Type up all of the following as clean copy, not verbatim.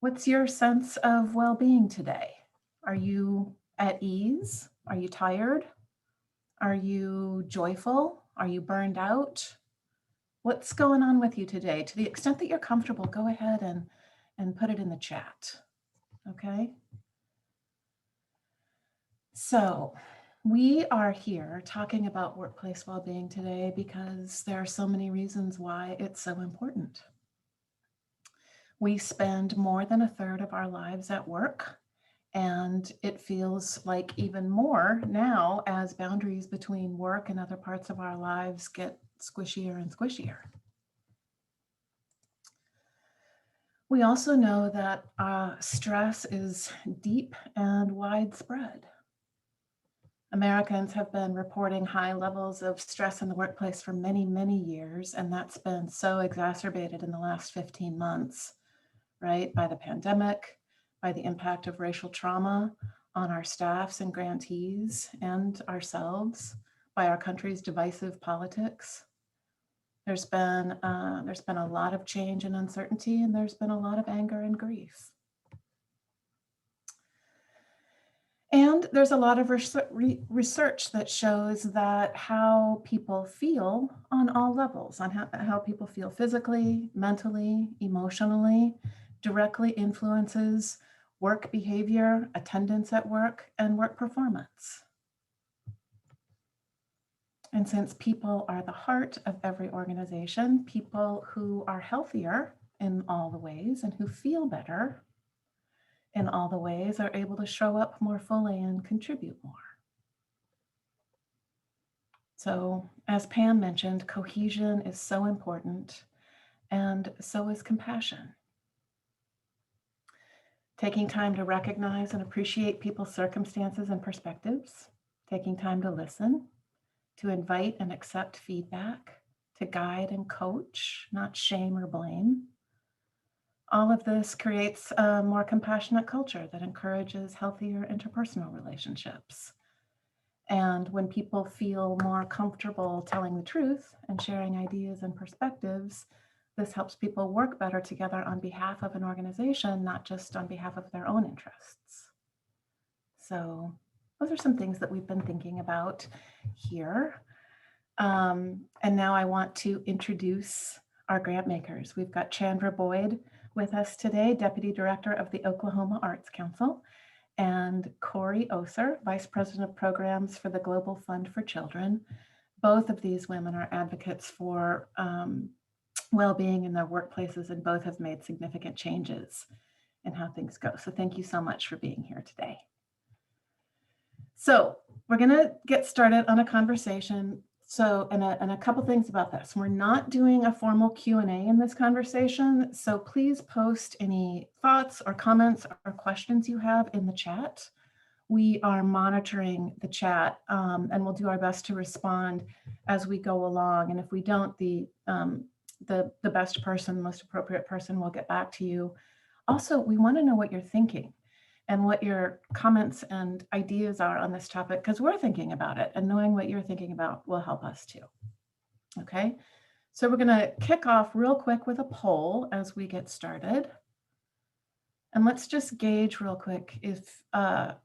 What's your sense of well-being today? Are you at ease? Are you tired? Are you joyful? Are you burned out? What's going on with you today? To the extent that you're comfortable, go ahead and put it in the chat. Okay. So we are here talking about workplace well-being today because there are so many reasons why it's so important. We spend more than a third of our lives at work, and it feels like even more now as boundaries between work and other parts of our lives get squishier and squishier. We also know that stress is deep and widespread. Americans have been reporting high levels of stress in the workplace for many, many years, and that's been so exacerbated in the last 15 months, right? By the pandemic, by the impact of racial trauma on our staffs and grantees and ourselves, by our country's divisive politics. There's been a lot of change and uncertainty, and there's been a lot of anger and grief. And there's a lot of research that shows that how people feel on all levels, on how people feel physically, mentally, emotionally, directly influences work behavior, attendance at work, and work performance. And since people are the heart of every organization, people who are healthier in all the ways and who feel better in all the ways are able to show up more fully and contribute more. So, as Pam mentioned, cohesion is so important, and so is compassion. Taking time to recognize and appreciate people's circumstances and perspectives, taking time to listen, to invite and accept feedback, to guide and coach, not shame or blame. All of this creates a more compassionate culture that encourages healthier interpersonal relationships. And when people feel more comfortable telling the truth and sharing ideas and perspectives, this helps people work better together on behalf of an organization, not just on behalf of their own interests. So those are some things that we've been thinking about here. And now I want to introduce our grant makers. We've got Chandra Boyd with us today, Deputy Director of the Oklahoma Arts Council, and Corey Oser, Vice President of Programs for the Global Fund for Children. Both of these women are advocates for well-being in their workplaces, and both have made significant changes in how things go. So thank you so much for being here today. So we're going to get started on a conversation. So, and a couple things about this. We're not doing a formal Q&A in this conversation, so please post any thoughts or comments or questions you have in the chat. We are monitoring the chat, and we'll do our best to respond as we go along. And if we don't, the best person, most appropriate person will get back to you. Also, we want to know what you're thinking and what your comments and ideas are on this topic, because we're thinking about it, and knowing what you're thinking about will help us too. Okay, so we're going to kick off real quick with a poll as we get started. And let's just gauge real quick if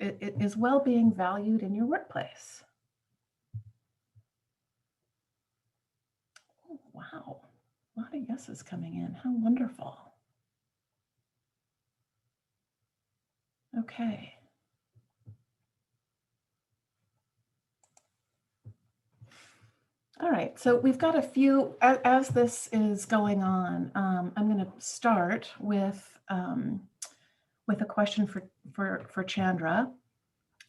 is well-being valued in your workplace? Oh, wow, a lot of yeses coming in. How wonderful. Okay. All right, so we've got a few, as this is going on, I'm going to start with a question for Chandra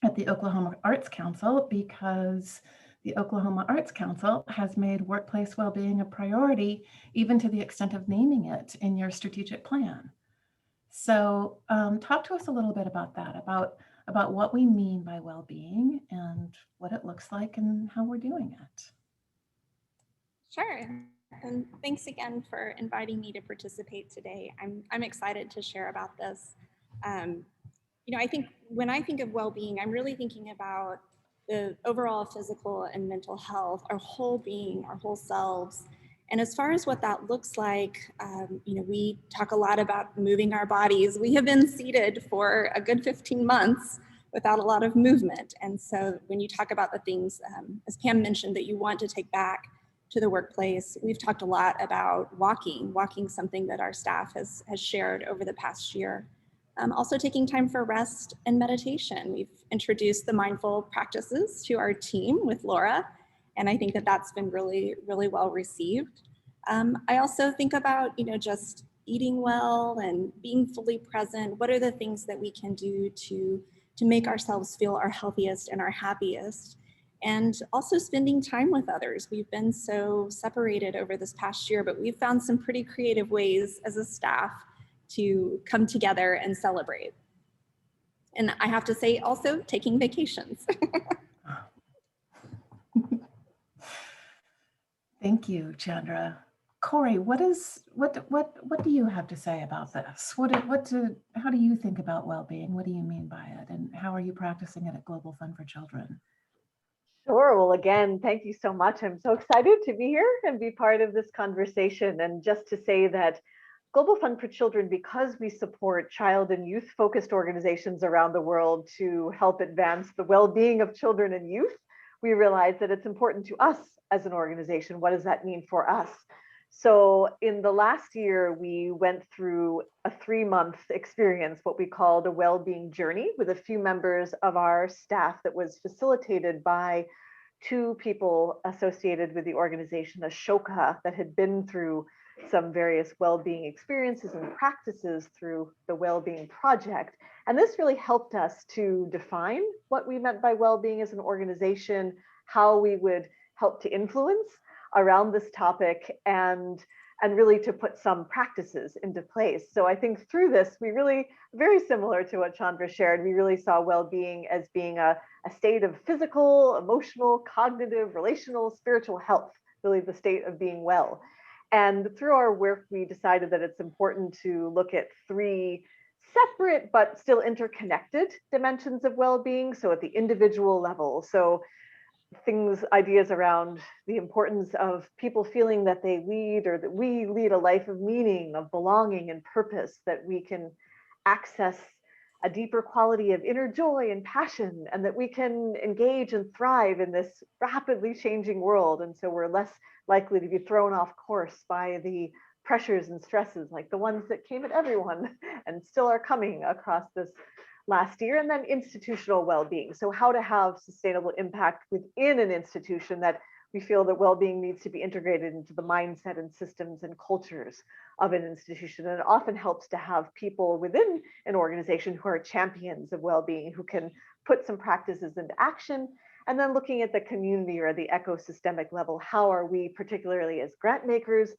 at the Oklahoma Arts Council, because the Oklahoma Arts Council has made workplace well-being a priority, even to the extent of naming it in your strategic plan. So talk to us a little bit about that, about what we mean by well-being and what it looks like and how we're doing it. Sure. And thanks again for inviting me to participate today. I'm excited to share about this. I think when I think of well-being, I'm really thinking about the overall physical and mental health, our whole being, our whole selves. And as far as what that looks like, we talk a lot about moving our bodies. We have been seated for a good 15 months without a lot of movement. And so when you talk about the things, as Pam mentioned, that you want to take back to the workplace, we've talked a lot about walking something that our staff has shared over the past year. Also taking time for rest and meditation. We've introduced the mindful practices to our team with Laura, and I think that that's been really, really well received. I also think about, just eating well and being fully present. What are the things that we can do to make ourselves feel our healthiest and our happiest? And also spending time with others. We've been so separated over this past year, but we've found some pretty creative ways as a staff to come together and celebrate. And I have to say also taking vacations. Thank you, Chandra. Corey, what do you have to say about this? How do you think about well-being? What do you mean by it? And how are you practicing it at Global Fund for Children? Sure. Well, again, thank you so much. I'm so excited to be here and be part of this conversation. And just to say that Global Fund for Children, because we support child and youth focused organizations around the world to help advance the well-being of children and youth, we realize that it's important to us as an organization. What does that mean for us? So in the last year, we went through a 3-month experience, what we called a well-being journey, with a few members of our staff that was facilitated by 2 people associated with the organization Ashoka that had been through some various well-being experiences and practices through the Wellbeing Project. And this really helped us to define what we meant by well-being as an organization, how we would help to influence around this topic, and really to put some practices into place. So I think through this, we really, very similar to what Chandra shared, we really saw well-being as being a state of physical, emotional, cognitive, relational, spiritual health, really the state of being well. And through our work, we decided that it's important to look at 3 separate but still interconnected dimensions of well-being. So at the individual level, so ideas around the importance of people feeling that they lead, or that we lead a life of meaning, of belonging and purpose, that we can access a deeper quality of inner joy and passion, and that we can engage and thrive in this rapidly changing world. And so we're less likely to be thrown off course by the pressures and stresses like the ones that came at everyone and still are coming across this last year. And then institutional well-being. So how to have sustainable impact within an institution, that we feel that well-being needs to be integrated into the mindset and systems and cultures of an institution. And it often helps to have people within an organization who are champions of well-being, who can put some practices into action. And then looking at the community or the ecosystemic level, how are we, particularly as grant makers,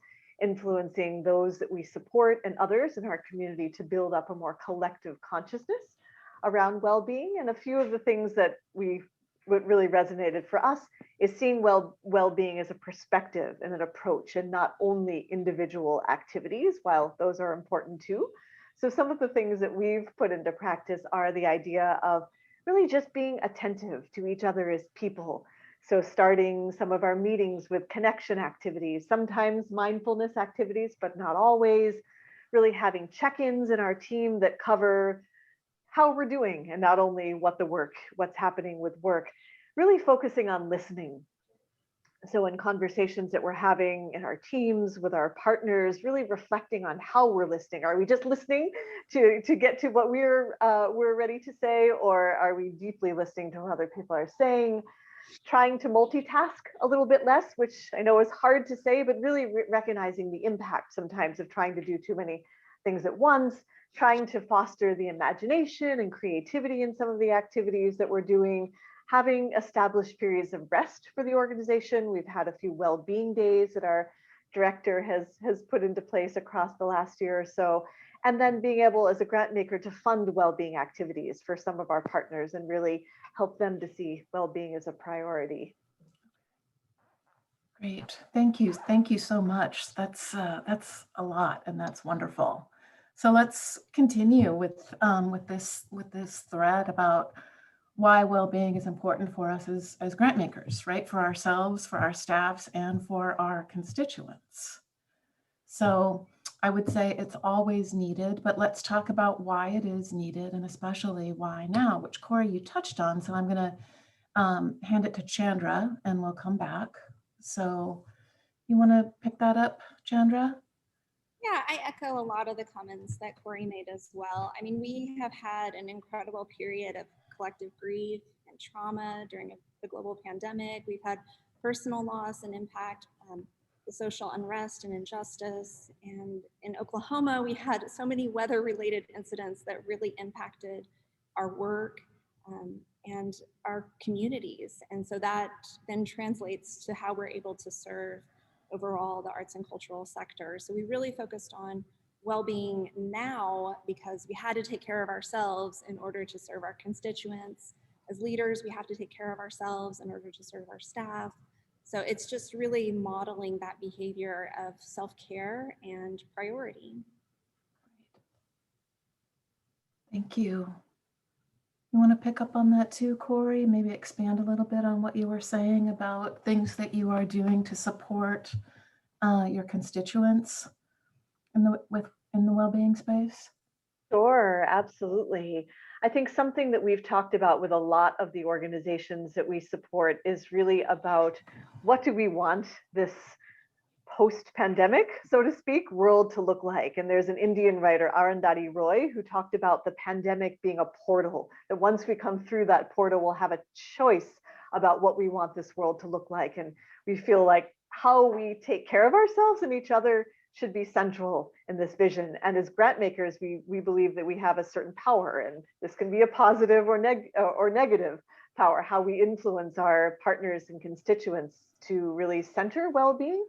influencing those that we support and others in our community to build up a more collective consciousness around well-being. And a few of the things that what really resonated for us is seeing well-being as a perspective and an approach, and not only individual activities, while those are important too. So some of the things that we've put into practice are the idea of really just being attentive to each other as people. So starting some of our meetings with connection activities, sometimes mindfulness activities, but not always. Really having check-ins in our team that cover how we're doing, and not only what's happening with work. Really focusing on listening. So in conversations that we're having in our teams with our partners, really reflecting on how we're listening. Are we just listening to get to what we're ready to say, or are we deeply listening to what other people are saying? Trying to multitask a little bit less, which I know is hard to say, but really recognizing the impact sometimes of trying to do too many things at once. Trying to foster the imagination and creativity in some of the activities that we're doing. Having established periods of rest for the organization. We've had a few well-being days that our director has put into place across the last year or so. And then being able, as a grant maker, to fund well-being activities for some of our partners and really help them to see well-being as a priority. Great, thank you so much. That's a lot, and that's wonderful. So let's continue with this thread about why well-being is important for us as grant makers, right? For ourselves, for our staffs, and for our constituents. So I would say it's always needed, but let's talk about why it is needed and especially why now, which Corey, you touched on. So I'm going to hand it to Chandra and we'll come back. So you want to pick that up, Chandra? Yeah, I echo a lot of the comments that Corey made as well. I mean, we have had an incredible period of collective grief and trauma during the global pandemic. We've had personal loss and impact, the social unrest and injustice. And in Oklahoma, we had so many weather-related incidents that really impacted our work and our communities. And so that then translates to how we're able to serve overall the arts and cultural sector. So we really focused on well-being now because we had to take care of ourselves in order to serve our constituents. As leaders, we have to take care of ourselves in order to serve our staff. So it's just really modeling that behavior of self-care and priority. Thank you. You want to pick up on that too, Corey? Maybe expand a little bit on what you were saying about things that you are doing to support your constituents in the well-being space? Sure, absolutely. I think something that we've talked about with a lot of the organizations that we support is really about what do we want this post-pandemic, so to speak, world to look like. And there's an Indian writer, Arundhati Roy, who talked about the pandemic being a portal, that once we come through that portal, we'll have a choice about what we want this world to look like. And we feel like how we take care of ourselves and each other should be central in this vision. And as grant makers, we believe that we have a certain power, and this can be a positive or negative power, how we influence our partners and constituents to really center well-being.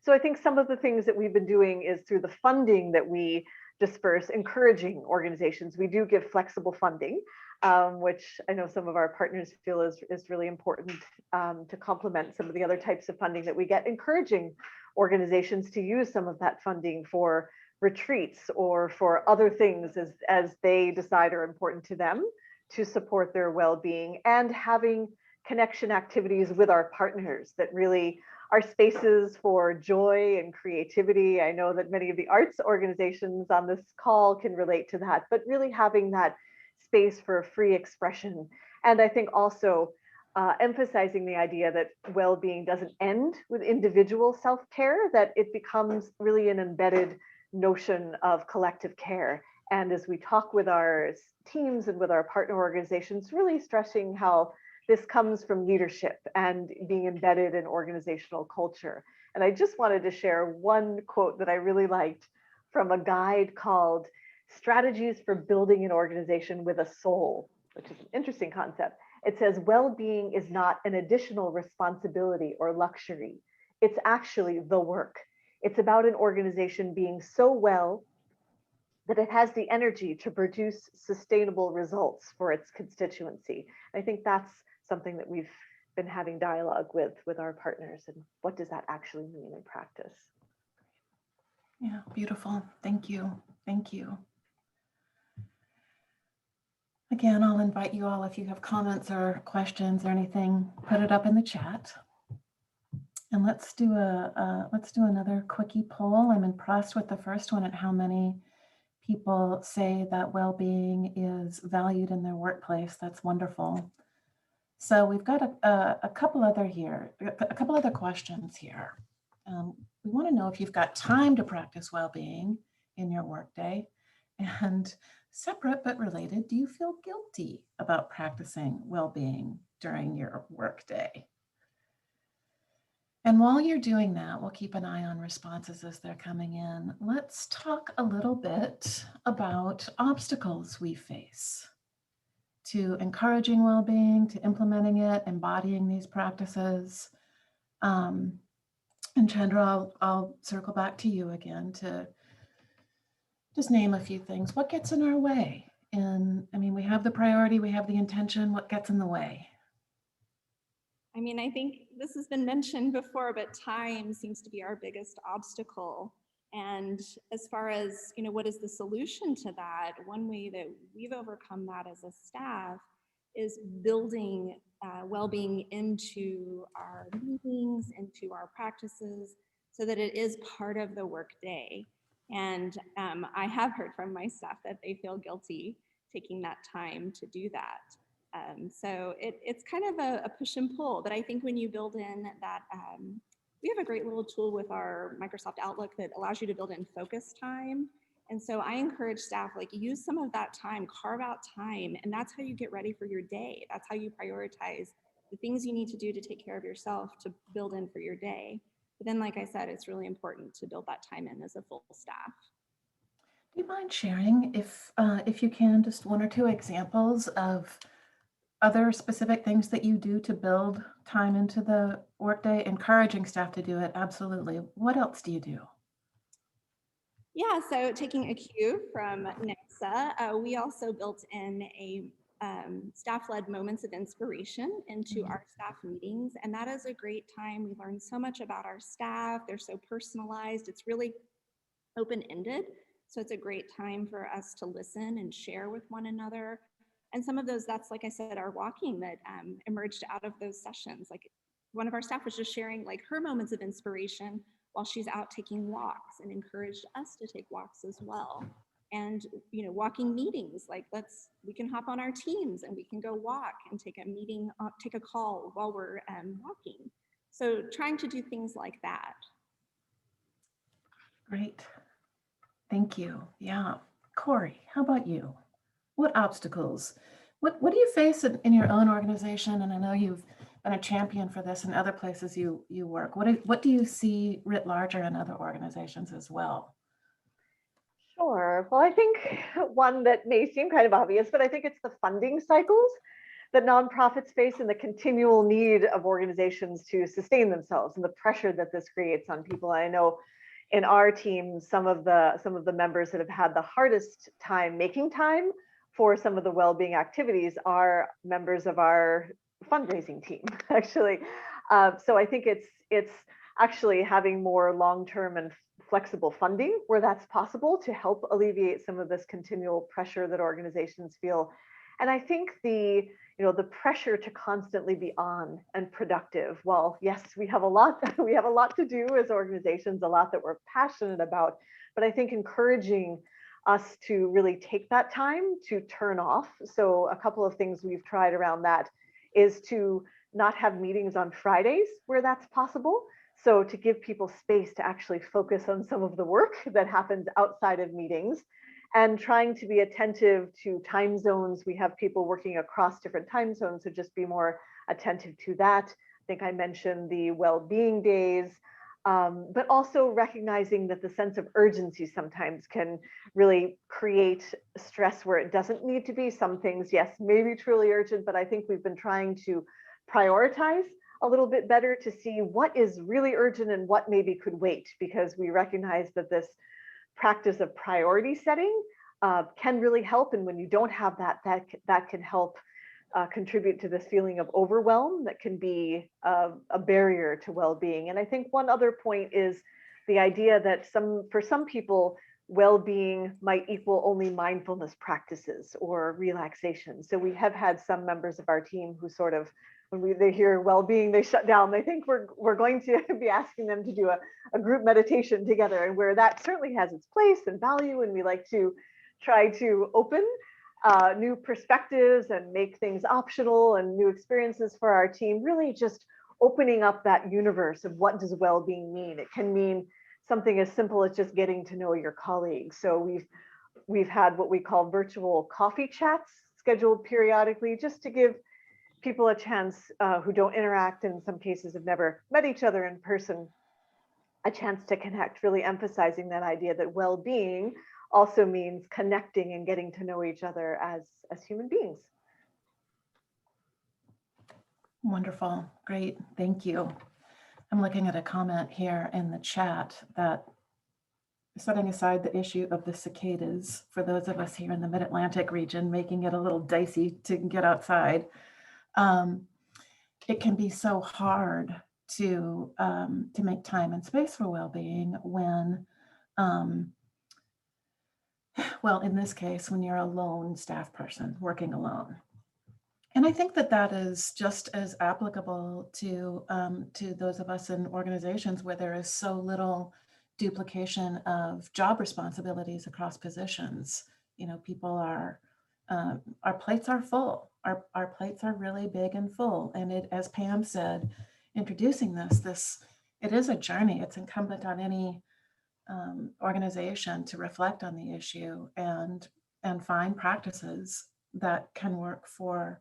So I think some of the things that we've been doing is through the funding that we disperse, encouraging organizations. We do give flexible funding, which I know some of our partners feel is really important to complement some of the other types of funding that we get, encouraging organizations to use some of that funding for retreats or for other things as they decide are important to them to support their well-being, and having connection activities with our partners that really are spaces for joy and creativity. I know that many of the arts organizations on this call can relate to that, but really having that space for free expression. And I think also emphasizing the idea that well-being doesn't end with individual self-care, that it becomes really an embedded notion of collective care. And as we talk with our teams and with our partner organizations, really stressing how this comes from leadership and being embedded in organizational culture. And I just wanted to share one quote that I really liked from a guide called Strategies for Building an Organization with a Soul, which is an interesting concept. It says, well-being is not an additional responsibility or luxury. It's actually the work. It's about an organization being so well that it has the energy to produce sustainable results for its constituency. I think that's something that we've been having dialogue with our partners, and what does that actually mean in practice? Yeah, beautiful. Thank you. Thank you. Again, I'll invite you all, if you have comments or questions or anything, put it up in the chat. And let's do another quickie poll. I'm impressed with the first one at how many people say that well-being is valued in their workplace. That's wonderful. So we've got a couple other questions here. We want to know if you've got time to practice well-being in your workday, and separate but related, do you feel guilty about practicing well-being during your workday? And while you're doing that, we'll keep an eye on responses as they're coming in. Let's talk a little bit about obstacles we face to encouraging well-being, to implementing it, embodying these practices. And Chandra, I'll circle back to you again to just name a few things. What gets in our way? And I mean, we have the priority, we have the intention. What gets in the way? I mean, I think this has been mentioned before, but time seems to be our biggest obstacle. And as far as, what is the solution to that? One way that we've overcome that as a staff is building well-being into our meetings, into our practices, so that it is part of the workday. And I have heard from my staff that they feel guilty taking that time to do that. So it's kind of a push and pull, but I think when you build in that, we have a great little tool with our Microsoft Outlook that allows you to build in focus time. And so I encourage staff, like, use some of that time, carve out time, and that's how you get ready for your day. That's how you prioritize the things you need to do to take care of yourself to build in for your day. But then, like I said, it's really important to build that time in as a full staff. Do you mind sharing, if you can, just one or two examples of other specific things that you do to build time into the workday? Encouraging staff to do it, absolutely. What else do you do? Yeah, so taking a cue from NEXA, we also built in a staff-led moments of inspiration into our staff meetings, and that is a great time. We learn so much about our staff. They're so personalized. It's really open-ended, so it's a great time for us to listen and share with one another. And some of those, that's, like I said, our walking that emerged out of those sessions. Like, one of our staff was just sharing like her moments of inspiration while she's out taking walks, and encouraged us to take walks as well. And, you know, walking meetings, like, we can hop on our Teams and we can go walk and take a meeting, take a call while we're walking. So trying to do things like that. Great. Thank you. Yeah. Corey, how about you? What obstacles? What do you face in your own organization? And I know you've been a champion for this in other places you work. What do you see writ larger in other organizations as well? Sure. Well, I think one that may seem kind of obvious, but I think it's the funding cycles that nonprofits face and the continual need of organizations to sustain themselves and the pressure that this creates on people. I know in our team, some of the members that have had the hardest time making time for some of the well-being activities are members of our fundraising team, actually. So I think it's actually having more long-term and flexible funding where that's possible to help alleviate some of this continual pressure that organizations feel. And I think the pressure to constantly be on and productive. Well, yes, we have a lot to do as organizations, a lot that we're passionate about, but I think encouraging us to really take that time to turn off. So a couple of things we've tried around that is to not have meetings on Fridays where that's possible. So to give people space to actually focus on some of the work that happens outside of meetings, and trying to be attentive to time zones. We have people working across different time zones, so just be more attentive to that. I think I mentioned the well-being days, but also recognizing that the sense of urgency sometimes can really create stress where it doesn't need to be. Some things, yes, may be truly urgent, but I think we've been trying to prioritize a little bit better to see what is really urgent and what maybe could wait, because we recognize that this practice of priority setting can really help. And when you don't have that can help contribute to this feeling of overwhelm that can be a barrier to well-being. And I think one other point is the idea that for some people, well-being might equal only mindfulness practices or relaxation. So we have had some members of our team who sort of, when they hear well-being, they shut down. They think we're going to be asking them to do a group meditation together, and where that certainly has its place and value, and we like to try to open new perspectives and make things optional and new experiences for our team, really just opening up that universe of what does well-being mean. It can mean something as simple as just getting to know your colleagues. So we've had what we call virtual coffee chats scheduled periodically, just to give people a chance who don't interact, in some cases have never met each other in person, a chance to connect, really emphasizing that idea that well-being also means connecting and getting to know each other as human beings. Wonderful. Great. Thank you. I'm looking at a comment here in the chat that, setting aside the issue of the cicadas, for those of us here in the Mid-Atlantic region, making it a little dicey to get outside, it can be so hard to make time and space for well-being when, well, in this case, when you're a lone staff person working alone. And I think that that is just as applicable to those of us in organizations where there is so little duplication of job responsibilities across positions. You know, people are, our plates are full. Our plates are really big and full. And it, as Pam said, introducing this, it is a journey. It's incumbent on any organization to reflect on the issue and find practices that can work for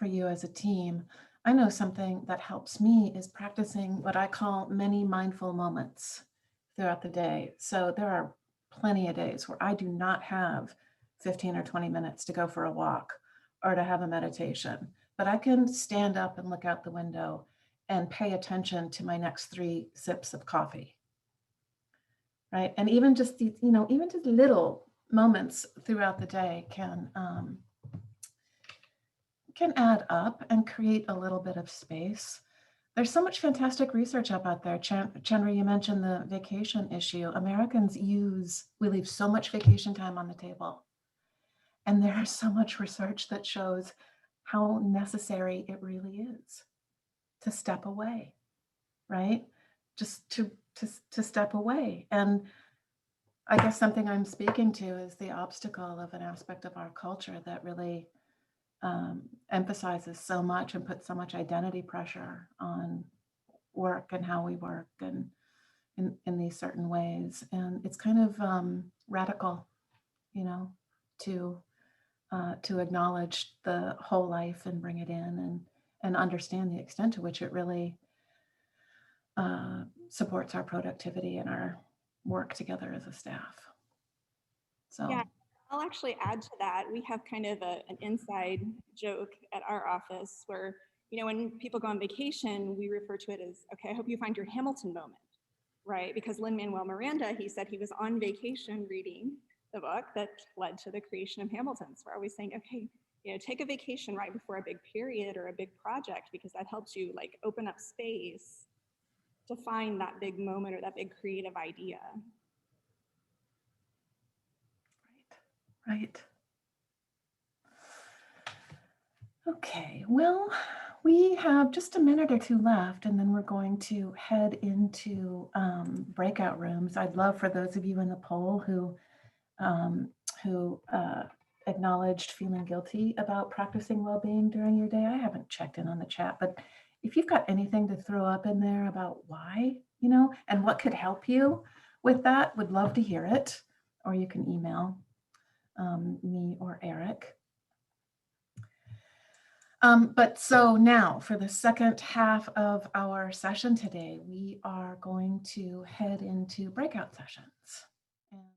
you as a team. I know something that helps me is practicing what I call many mindful moments throughout the day. So there are plenty of days where I do not have 15 or 20 minutes to go for a walk or to have a meditation, but I can stand up and look out the window and pay attention to my next 3 sips of coffee. Right. And even just these, you know, even just little moments throughout the day can add up and create a little bit of space. There's so much fantastic research out there. Chandra, you mentioned the vacation issue. Americans we leave so much vacation time on the table. And there's so much research that shows how necessary it really is to step away, right? Just to step away. And I guess something I'm speaking to is the obstacle of an aspect of our culture that really emphasizes so much and puts so much identity pressure on work and how we work and in these certain ways. And it's kind of radical, you know, to acknowledge the whole life and bring it in and understand the extent to which it really supports our productivity and our work together as a staff. So yeah, I'll actually add to that. We have kind of an inside joke at our office where, you know, when people go on vacation, we refer to it as, okay, I hope you find your Hamilton moment, right? Because Lin-Manuel Miranda, he said he was on vacation reading the book that led to the creation of Hamilton. So we're always saying, okay, you know, take a vacation right before a big period or a big project, because that helps you like open up space to find that big moment or that big creative idea. right. Okay, well, we have just a minute or 2 left, and then we're going to head into breakout rooms. I'd love for those of you in the poll who acknowledged feeling guilty about practicing well-being during your day. I haven't checked in on the chat, but if you've got anything to throw up in there about why, you know, and what could help you with that, would love to hear it. Or you can email me or Eric. But so now for the second half of our session today, we are going to head into breakout sessions.